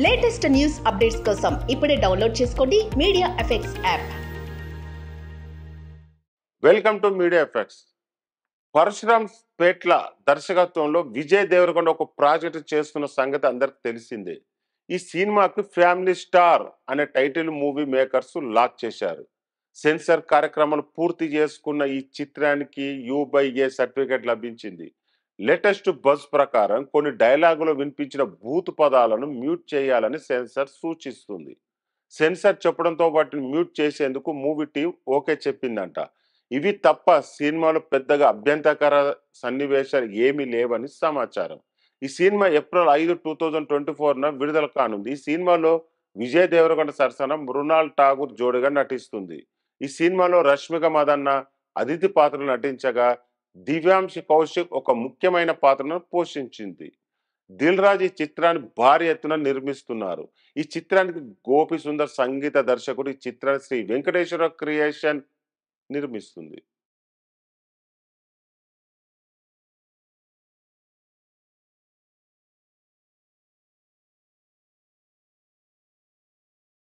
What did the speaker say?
Latest news updates కోసం ఇప్పుడే download చేసుకోండి Media Effects app. Welcome to Media Effects. Parasuram Petla దర్శకత్వంలో విజయ్ దేవరకొండ ఒక ప్రాజెక్ట్ చేస్తున్న సంగతి అందరికి తెలిసిందే. ఈ సినిమాకి ఫ్యామిలీ స్టార్ అనే టైటిల్ మూవీ మేకర్స్ లాక్ చేశారు. సెన్సార్ కార్యక్రమాలు పూర్తి చేసుకున్న ఈ చిత్రానికి U/A సర్టిఫికేట్ లభించింది. లేటెస్ట్ బజ్ ప్రకారం కొన్ని డైలాగులు వినిపించిన బూత్ పదాలను మ్యూట్ చేయాలని సెన్సార్ సూచిస్తుంది. సెన్సార్ చెప్పడంతో వాటిని మ్యూట్ చేసేందుకు మూవీ టీం ఓకే చెప్పిందంట. ఇవి తప్ప సినిమాలో పెద్దగా అభ్యంతరకర సన్నివేశాలు ఏమీ లేవని సమాచారం. ఈ సినిమా ఏప్రిల్ 5, 2024న విడుదల కానుంది. ఈ సినిమాలో విజయ్ దేవరకొండ సరసన మృణాల్ ఠాగూర్ జోడిగా నటిస్తుంది. ఈ సినిమాలో రష్మిక మదన్న అతిథి పాత్రలు నటించగా దివ్యాంశి కౌశిక్ ఒక ముఖ్యమైన పాత్రను పోషించింది. దిల్ రాజు ఈ చిత్రాన్ని భారీ ఎత్తున నిర్మిస్తున్నారు. ఈ చిత్రానికి గోపి సుందర్ సంగీత దర్శకుడు. ఈ చిత్రాన్ని శ్రీ వెంకటేశ్వర క్రియేషన్ నిర్మిస్తుంది.